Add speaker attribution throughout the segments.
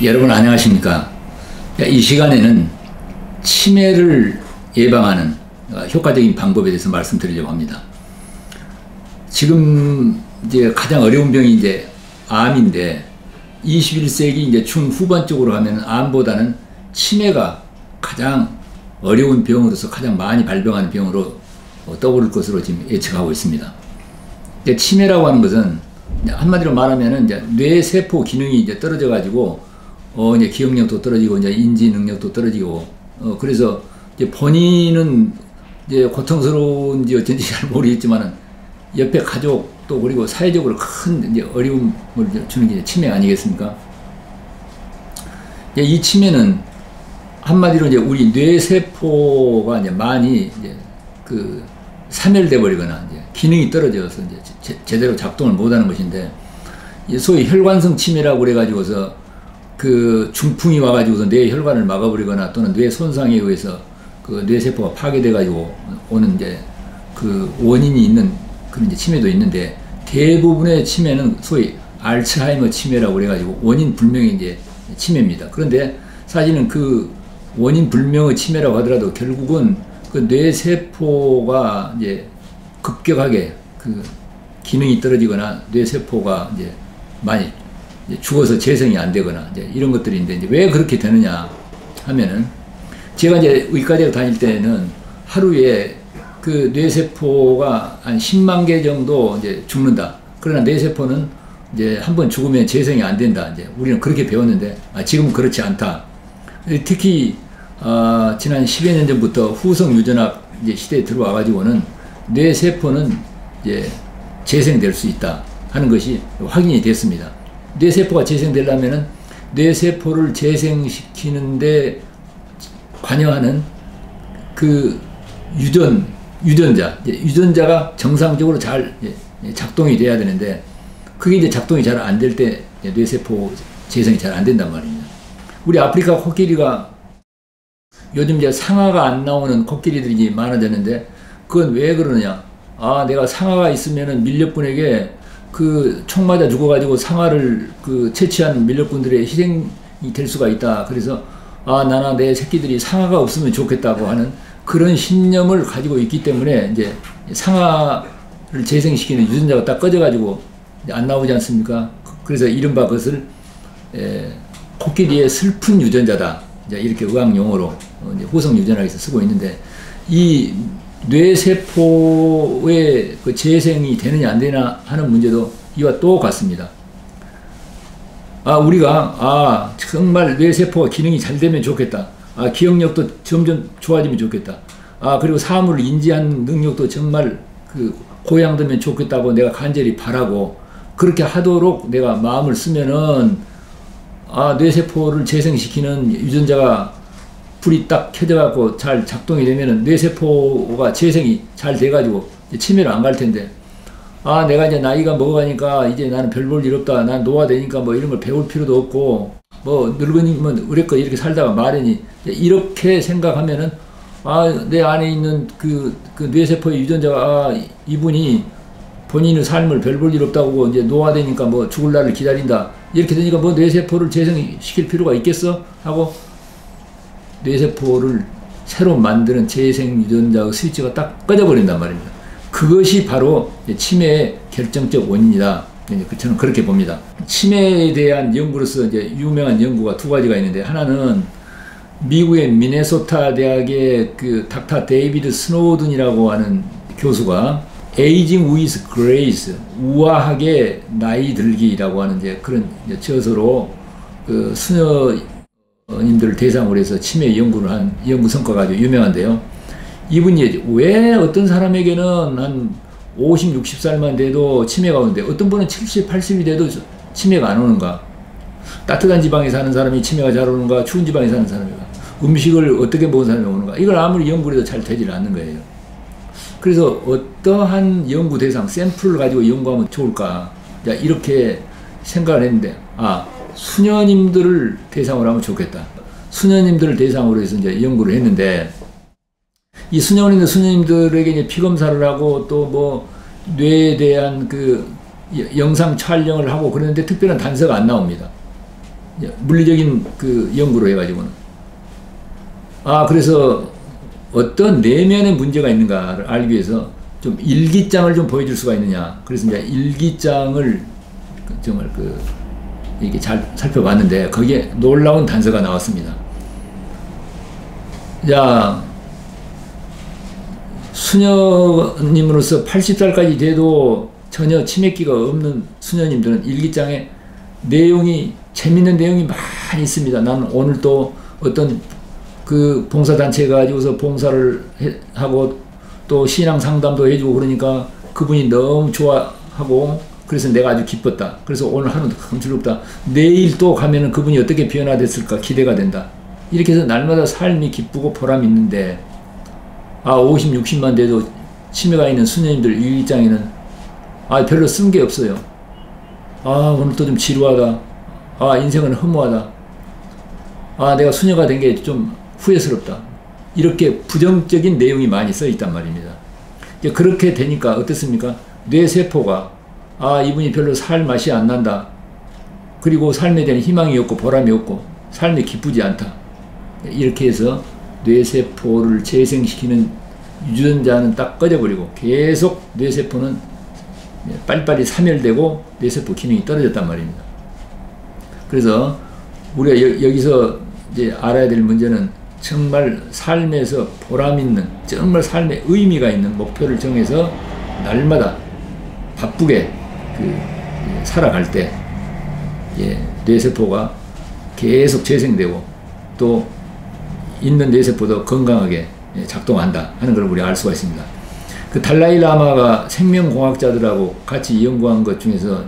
Speaker 1: 여러분 안녕하십니까? 이 시간에는 치매를 예방하는 효과적인 방법에 대해서 말씀드리려고 합니다. 지금 이제 가장 어려운 병이 이제 암인데 21세기 이제 중후반 쪽으로 가면 암보다는 치매가 가장 어려운 병으로서 가장 많이 발병하는 병으로 떠오를 것으로 지금 예측하고 있습니다. 이제 치매라고 하는 것은 한마디로 말하면은 이제 뇌세포 기능이 이제 떨어져 가지고 이제 기억력도 떨어지고 이제 인지 능력도 떨어지고 그래서 이제 본인은 이제 고통스러운지 어쩐지 잘 모르겠지만은 옆에 가족 또 그리고 사회적으로 큰 이제 어려움을 주는 게 치매 아니겠습니까? 이 치매는 한마디로 이제 우리 뇌세포가 이제 많이 이제 그 사멸돼 버리거나 이제 기능이 떨어져서 이제 제대로 작동을 못하는 것인데 소위 혈관성 치매라고 그래가지고서 그 중풍이 와가지고서 뇌 혈관을 막아버리거나 또는 뇌 손상에 의해서 그 뇌세포가 파괴돼가지고 오는 이제 그 원인이 있는 그런 이제 치매도 있는데 대부분의 치매는 소위 알츠하이머 치매라고 그래가지고 원인 불명의 이제 치매입니다. 그런데 사실은 그 원인 불명의 치매라고 하더라도 결국은 그 뇌세포가 이제 급격하게 그 기능이 떨어지거나 뇌세포가 이제 많이 이제 죽어서 재생이 안 되거나 이제 이런 것들인데 이제 왜 그렇게 되느냐 하면은 제가 이제 의과대학 다닐 때는 하루에 그 뇌세포가 한 10만 개 정도 이제 죽는다. 그러나 뇌세포는 이제 한번 죽으면 재생이 안 된다. 이제 우리는 그렇게 배웠는데 지금은 그렇지 않다. 특히 지난 10여 년 전부터 후성 유전학 이제 시대에 들어와 가지고는 뇌세포는 이제 재생될 수 있다 하는 것이 확인이 됐습니다. 뇌세포가 재생되려면은 뇌세포를 재생시키는데 관여하는 그 유전자가 정상적으로 잘 작동이 돼야 되는데 그게 이제 작동이 잘 안 될 때 뇌세포 재생이 잘 안 된단 말입니다. 우리 아프리카 코끼리가 요즘 이제 상아가 안 나오는 코끼리들이 많아졌는데 그건 왜 그러느냐? 내가 상아가 있으면은 밀렵꾼에게 그 총 맞아 죽어가지고 상아를 그 채취한 밀렵꾼들의 희생이 될 수가 있다. 그래서 나나 내 새끼들이 상아가 없으면 좋겠다고 하는 그런 신념을 가지고 있기 때문에 이제 상아를 재생시키는 유전자가 딱 꺼져가지고 안 나오지 않습니까? 그래서 이른바 그것을 코끼리의 슬픈 유전자다. 이제 이렇게 의학 용어로 이제 후성 유전학에서 쓰고 있는데 이 뇌세포의 그 재생이 되느냐 안 되느냐 하는 문제도 이와 똑같습니다. 우리가 정말 뇌세포가 기능이 잘 되면 좋겠다. 기억력도 점점 좋아지면 좋겠다. 그리고 사물을 인지하는 능력도 정말 그 고양되면 좋겠다고 내가 간절히 바라고 그렇게 하도록 내가 마음을 쓰면은 뇌세포를 재생시키는 유전자가 불이 딱 켜져갖고 잘 작동이 되면은 뇌세포가 재생이 잘 돼가지고 치매로 안 갈 텐데 내가 이제 나이가 먹어가니까 이제 나는 별 볼 일 없다. 난 노화되니까 뭐 이런 걸 배울 필요도 없고 뭐 늙으면 어렵고 이렇게 살다가 마련이 이렇게 생각하면은 내 안에 있는 그 뇌세포의 유전자가 이분이 본인의 삶을 별 볼 일 없다고 이제 노화되니까 뭐 죽을 날을 기다린다. 이렇게 되니까 뭐 뇌세포를 재생시킬 필요가 있겠어? 하고 뇌세포를 새로 만드는 재생 유전자의 스위치가 딱 꺼져버린단 말입니다. 그것이 바로 치매의 결정적 원인이다. 저는 그렇게 봅니다. 치매에 대한 연구로서 이제 유명한 연구가 두 가지가 있는데 하나는 미국의 미네소타 대학의 그 닥터 데이비드 스노든이라고 하는 교수가 에이징 위즈 그레이스 우아하게 나이 들기라고 하는 이제 그런 이제 저서로 그 수녀님들을 대상으로 해서 치매 연구를 한 연구 성과가 아주 유명한데요. 이분이 왜 어떤 사람에게는 한 50, 60살만 돼도 치매가 오는데 어떤 분은 70, 80이 돼도 치매가 안 오는가? 따뜻한 지방에 사는 사람이 치매가 잘 오는가? 추운 지방에 사는 사람이가? 음식을 어떻게 먹은 사람이 오는가? 이걸 아무리 연구를 해도 잘 되질 않는 거예요. 그래서 어떠한 연구 대상, 샘플을 가지고 연구하면 좋을까? 이렇게 생각을 했는데, 수녀님들을 대상으로 하면 좋겠다. 수녀님들을 대상으로 해서 이제 연구를 했는데, 이 수녀님들에게 이제 피검사를 하고 또 뭐 뇌에 대한 그 영상 촬영을 하고 그러는데 특별한 단서가 안 나옵니다. 물리적인 그 연구로 해가지고는. 그래서 어떤 내면의 문제가 있는가를 알기 위해서 좀 일기장을 좀 보여줄 수가 있느냐. 그래서 이제 일기장을 정말 이렇게 잘 살펴봤는데 거기에 놀라운 단서가 나왔습니다. 자, 수녀님으로서 80살까지 돼도 전혀 치매기가 없는 수녀님들은 일기장에 재밌는 내용이 많이 있습니다. 나는 오늘 또 어떤 그 봉사단체 가지고서 봉사를 하고 또 신앙 상담도 해주고 그러니까 그분이 너무 좋아하고 그래서 내가 아주 기뻤다. 그래서 오늘 하루도 참 즐겁다. 내일 또 가면은 그분이 어떻게 변화됐을까 기대가 된다. 이렇게 해서 날마다 삶이 기쁘고 보람이 있는데 50, 60만 돼도 치매가 있는 수녀님들 일기장에는 별로 쓴 게 없어요. 오늘 또 좀 지루하다. 인생은 허무하다. 내가 수녀가 된 게 좀 후회스럽다. 이렇게 부정적인 내용이 많이 써 있단 말입니다. 그렇게 되니까 어떻습니까? 뇌세포가 이분이 별로 살 맛이 안 난다. 그리고 삶에 대한 희망이 없고 보람이 없고 삶이 기쁘지 않다. 이렇게 해서 뇌세포를 재생시키는 유전자는 딱 꺼져버리고 계속 뇌세포는 빨리빨리 사멸되고 뇌세포 기능이 떨어졌단 말입니다. 그래서 우리가 여기서 이제 알아야 될 문제는 정말 삶에서 보람 있는, 정말 삶에 의미가 있는 목표를 정해서 날마다 바쁘게 살아갈 때 뇌세포가 계속 재생되고 또 있는 뇌세포도 건강하게 작동한다 하는 걸 우리가 알 수가 있습니다. 그 달라이 라마가 생명공학자들하고 같이 연구한 것 중에서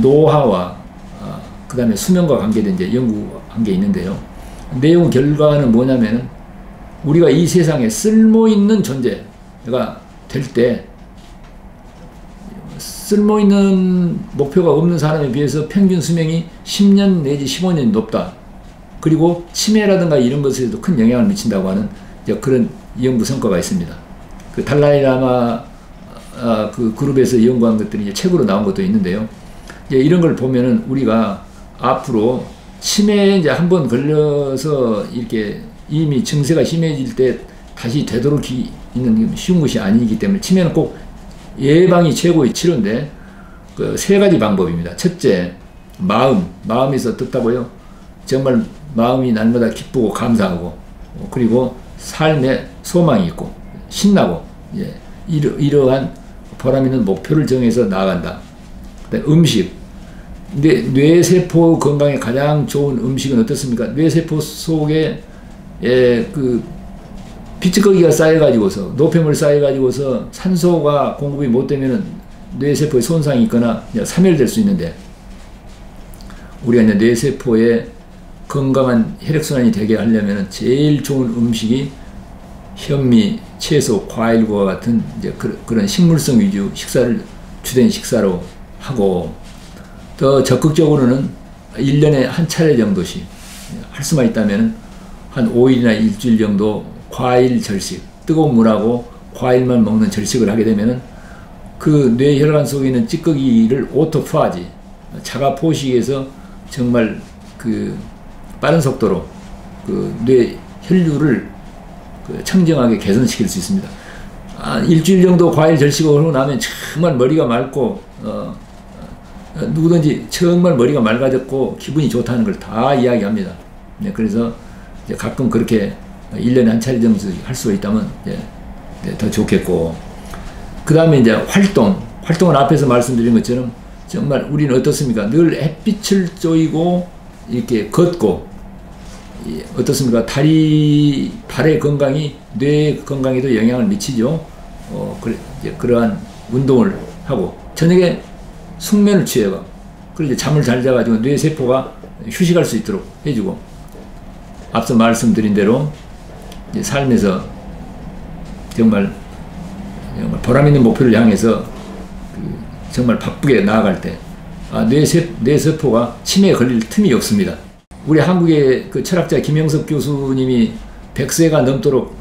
Speaker 1: 노화와 그 다음에 수면과 관계된 이제 연구한 게 있는데요. 내용 결과는 뭐냐면은 우리가 이 세상에 쓸모있는 존재가 될 때 쓸모있는 목표가 없는 사람에 비해서 평균 수명이 10년 내지 15년이 높다. 그리고 치매라든가 이런 것에도 큰 영향을 미친다고 하는 그런 연구 성과가 있습니다. 그 달라이라마 그 그룹에서 연구한 것들이 이제 책으로 나온 것도 있는데요. 이런 걸 보면은 우리가 앞으로 치매에 이제 한번 걸려서 이렇게 이미 증세가 심해질 때 다시 되도록이는 쉬운 것이 아니기 때문에 치매는 꼭 예방이 최고의 치료인데 그 세 가지 방법입니다. 첫째, 마음에서 어떻다고요? 정말 마음이 날마다 기쁘고 감사하고 그리고 삶에 소망이 있고 신나고 이러한 보람 있는 목표를 정해서 나아간다. 음식. 근데 뇌세포 건강에 가장 좋은 음식은 어떻습니까? 뇌세포 속에 그 피치거기가 쌓여가지고서 노폐물 쌓여가지고서 산소가 공급이 못 되면은 뇌세포에 손상이 있거나 사멸될 수 있는데 우리가 이제 뇌세포에 건강한 혈액순환이 되게 하려면 제일 좋은 음식이 현미, 채소, 과일과 같은 이제 그런 식물성 위주 식사를 주된 식사로 하고 더 적극적으로는 1년에 한 차례 정도씩 할 수만 있다면 한 5일이나 일주일 정도 과일 절식, 뜨거운 물하고 과일만 먹는 절식을 하게 되면은 그 뇌혈관 속에 있는 찌꺼기를 오토파지, 자가 포식해서 정말 그 빠른 속도로 그 뇌 혈류를 청정하게 개선시킬 수 있습니다. 일주일 정도 과일 절식을 하고 나면 정말 머리가 맑고 누구든지 정말 머리가 맑아졌고 기분이 좋다는 걸 다 이야기합니다. 그래서 이제 가끔 그렇게 1년에 한 차례 정도 할 수가 있다면 더 좋겠고 그 다음에 이제 활동은 앞에서 말씀드린 것처럼 정말 우리는 어떻습니까? 늘 햇빛을 쬐고 이렇게 걷고 어떻습니까? 발의 건강이 뇌 건강에도 영향을 미치죠. 그러한 운동을 하고 저녁에 숙면을 취해가 그리고 잠을 잘 자가지고 뇌 세포가 휴식할 수 있도록 해주고 앞서 말씀드린 대로 삶에서 정말 보람 있는 목표를 향해서 정말 바쁘게 나아갈 때 뇌 세포가 치매에 걸릴 틈이 없습니다. 우리 한국의 그 철학자 김영석 교수님이 100세가 넘도록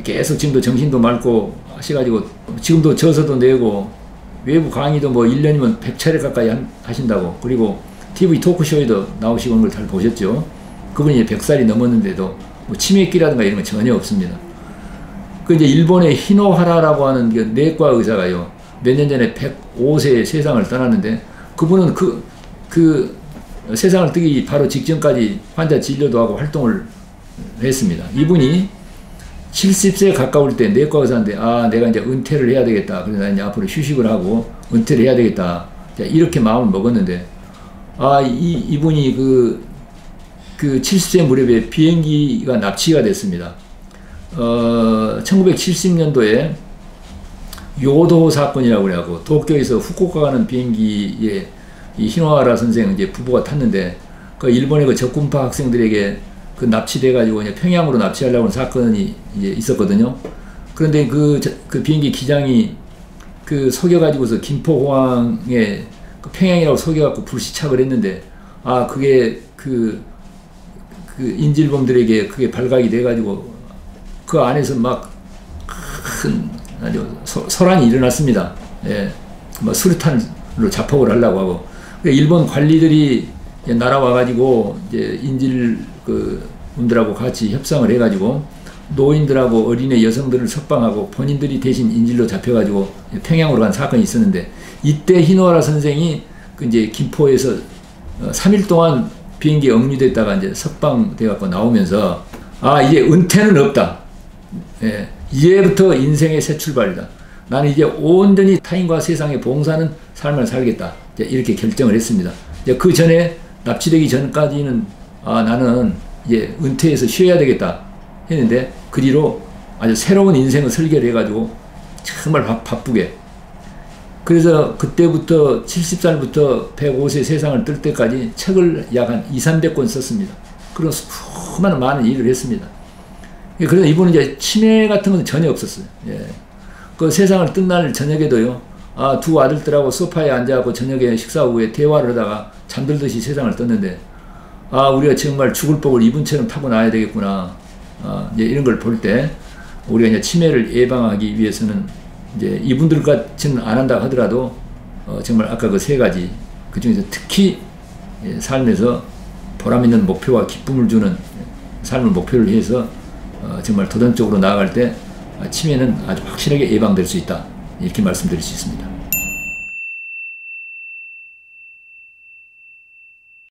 Speaker 1: 계속 지금도 정신도 맑고 하셔가지고 지금도 저서도 내고 외부 강의도 뭐 1년이면 100차례 가까이 하신다고 그리고 TV 토크쇼에도 나오시고 온 걸 잘 보셨죠. 그분이 100살이 넘었는데도 뭐 치매기라든가 이런 건 전혀 없습니다. 그 이제 일본의 히노하라라고 하는 그 내과 의사가요, 몇 년 전에 105세에 세상을 떠났는데, 그분은 그 세상을 뜨기 바로 직전까지 환자 진료도 하고 활동을 했습니다. 이분이 70세 가까울 때 내과 의사인데, 아, 내가 이제 은퇴를 해야 되겠다. 그래서 나 이제 앞으로 휴식을 하고 은퇴를 해야 되겠다. 이렇게 마음을 먹었는데, 아, 이분이 그 70세 무렵에 비행기가 납치가 됐습니다. 1970년도에 요도 사건이라고 그래갖고 도쿄에서 후쿠오카 가는 비행기에 이 히노하라 선생 이제 부부가 탔는데, 그 일본의 그 적군파 학생들에게 그 납치돼가지고 이제 평양으로 납치하려고 하는 사건이 이제 있었거든요. 그런데 그 비행기 기장이 그 속여가지고서 김포공항에 그 평양이라고 속여갖고 불시착을 했는데, 아, 그게 그 인질범들에게 그게 발각이 돼가지고 그 안에서 막 큰 아주 소란이 일어났습니다. 예, 뭐 수류탄으로 자폭을 하려고 하고, 일본 관리들이 날아와가지고 이제 인질 분들하고 같이 협상을 해가지고 노인들하고 어린애 여성들을 석방하고 본인들이 대신 인질로 잡혀가지고 평양으로 간 사건이 있었는데, 이때 히노하라 선생이 그 이제 김포에서 3일 동안 비행기에 억류됐다가 이제 석방돼갖고 나오면서, 아, 이제 은퇴는 없다. 예, 이제부터 인생의 새 출발이다. 나는 이제 온전히 타인과 세상에 봉사하는 삶을 살겠다. 이제 이렇게 결정을 했습니다. 이제 그 전에 납치되기 전까지는, 아, 나는 이제 은퇴해서 쉬어야 되겠다 했는데, 그 뒤로 아주 새로운 인생을 설계를 해가지고 정말 바쁘게, 그래서 그때부터 70살부터 105세 세상을 뜰 때까지 책을 약 한 200~300권 썼습니다. 그런 수많은 많은 일을 했습니다. 그래서 이분은 이제 치매 같은 건 전혀 없었어요. 예. 그 세상을 뜬 날 저녁에도요, 아, 두 아들들하고 소파에 앉아갖고 저녁에 식사 후에 대화를 하다가 잠들듯이 세상을 떴는데, 아, 우리가 정말 죽을 복을 이분처럼 타고 나야 되겠구나. 아, 이제 이런 걸 볼 때 우리가 이제 치매를 예방하기 위해서는 이제 이분들 같이는 안 한다 하더라도 정말 아까 그 세 가지, 그 중에서 특히 삶에서 보람 있는 목표와 기쁨을 주는 삶을 목표를 해서 정말 도전적으로 나아갈 때 치매는 아주 확실하게 예방될 수 있다. 이렇게 말씀드릴 수 있습니다.